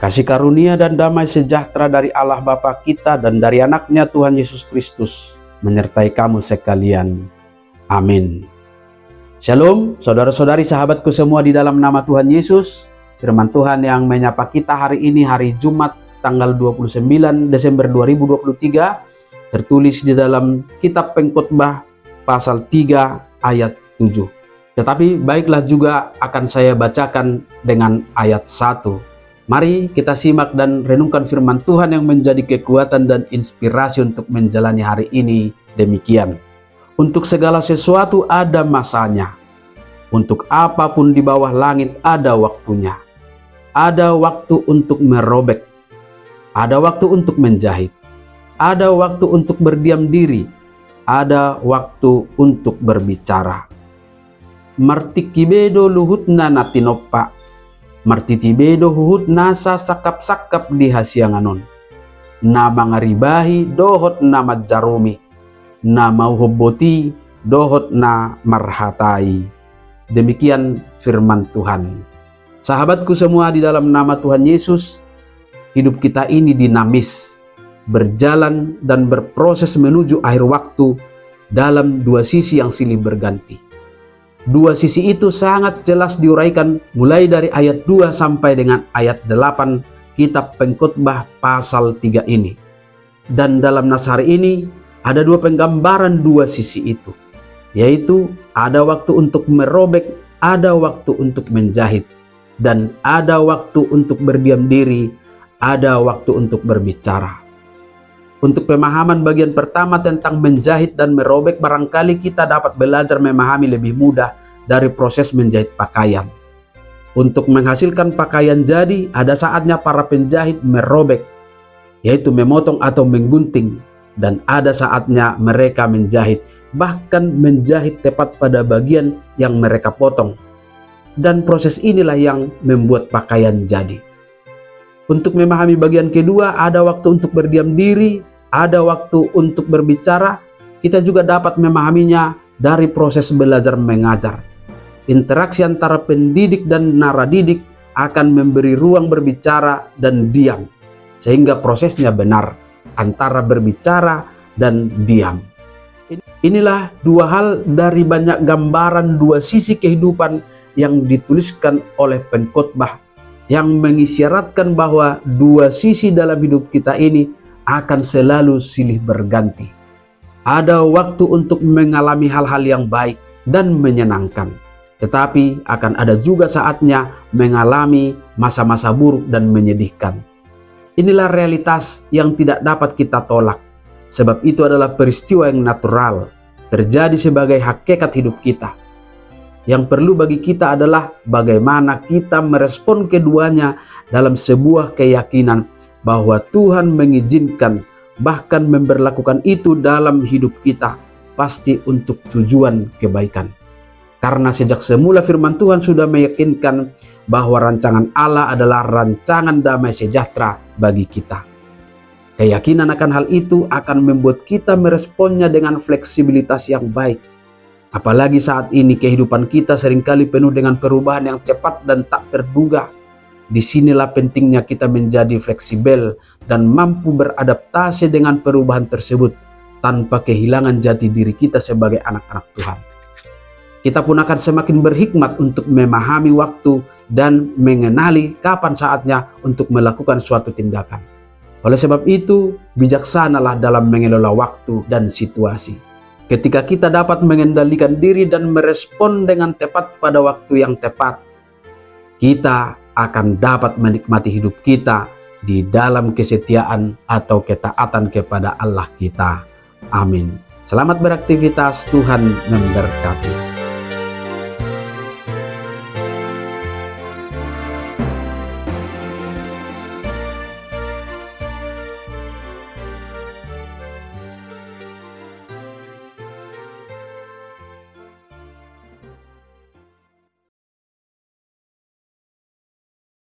Kasih karunia dan damai sejahtera dari Allah Bapa kita dan dari anaknya Tuhan Yesus Kristus menyertai kamu sekalian. Amin. Shalom saudara-saudari sahabatku semua di dalam nama Tuhan Yesus. Firman Tuhan yang menyapa kita hari ini, hari Jumat tanggal 29 Desember 2023, tertulis di dalam kitab Pengkhotbah pasal 3 ayat 7. Tetapi baiklah juga akan saya bacakan dengan ayat 1. Mari kita simak dan renungkan firman Tuhan yang menjadi kekuatan dan inspirasi untuk menjalani hari ini demikian. Untuk segala sesuatu ada masanya. Untuk apapun di bawah langit ada waktunya. Ada waktu untuk merobek. Ada waktu untuk menjahit. Ada waktu untuk berdiam diri. Ada waktu untuk berbicara. Martikibedo luhutna natinoppa. Martitibedo huhut nasa sakap-sakap di hasianganon. Nama ngaribahi dohot nama jarumi. Nama uhoboti dohot na marhatai. Demikian firman Tuhan. Sahabatku semua di dalam nama Tuhan Yesus, hidup kita ini dinamis, berjalan dan berproses menuju akhir waktu dalam dua sisi yang silih berganti. Dua sisi itu sangat jelas diuraikan mulai dari ayat 2 sampai dengan ayat 8 kitab Pengkhotbah pasal 3 ini. Dan dalam nas hari ini ada dua penggambaran dua sisi itu, yaitu ada waktu untuk merobek, ada waktu untuk menjahit, dan ada waktu untuk berdiam diri, ada waktu untuk berbicara. Untuk pemahaman bagian pertama tentang menjahit dan merobek, barangkali kita dapat belajar memahami lebih mudah dari proses menjahit pakaian. Untuk menghasilkan pakaian jadi, ada saatnya para penjahit merobek, yaitu memotong atau menggunting, dan ada saatnya mereka menjahit, bahkan menjahit tepat pada bagian yang mereka potong. Dan proses inilah yang membuat pakaian jadi. Untuk memahami bagian kedua, ada waktu untuk berdiam diri, ada waktu untuk berbicara. Kita juga dapat memahaminya dari proses belajar mengajar. Interaksi antara pendidik dan naradidik akan memberi ruang berbicara dan diam, sehingga prosesnya benar antara berbicara dan diam. Inilah dua hal dari banyak gambaran dua sisi kehidupan yang dituliskan oleh pengkhotbah, yang mengisyaratkan bahwa dua sisi dalam hidup kita ini akan selalu silih berganti. Ada waktu untuk mengalami hal-hal yang baik dan menyenangkan, tetapi akan ada juga saatnya mengalami masa-masa buruk dan menyedihkan. Inilah realitas yang tidak dapat kita tolak, sebab itu adalah peristiwa yang natural, terjadi sebagai hakikat hidup kita. Yang perlu bagi kita adalah bagaimana kita merespon keduanya dalam sebuah keyakinan bahwa Tuhan mengizinkan, bahkan memberlakukan itu dalam hidup kita, pasti untuk tujuan kebaikan. Karena sejak semula firman Tuhan sudah meyakinkan bahwa rancangan Allah adalah rancangan damai sejahtera bagi kita. Keyakinan akan hal itu akan membuat kita meresponnya dengan fleksibilitas yang baik. Apalagi saat ini kehidupan kita seringkali penuh dengan perubahan yang cepat dan tak terduga. Disinilah pentingnya kita menjadi fleksibel dan mampu beradaptasi dengan perubahan tersebut tanpa kehilangan jati diri kita sebagai anak-anak Tuhan. Kita pun akan semakin berhikmat untuk memahami waktu dan mengenali kapan saatnya untuk melakukan suatu tindakan. Oleh sebab itu, bijaksanalah dalam mengelola waktu dan situasi. Ketika kita dapat mengendalikan diri dan merespon dengan tepat pada waktu yang tepat, kita akan dapat menikmati hidup kita di dalam kesetiaan atau ketaatan kepada Allah kita. Amin. Selamat beraktivitas, Tuhan memberkati.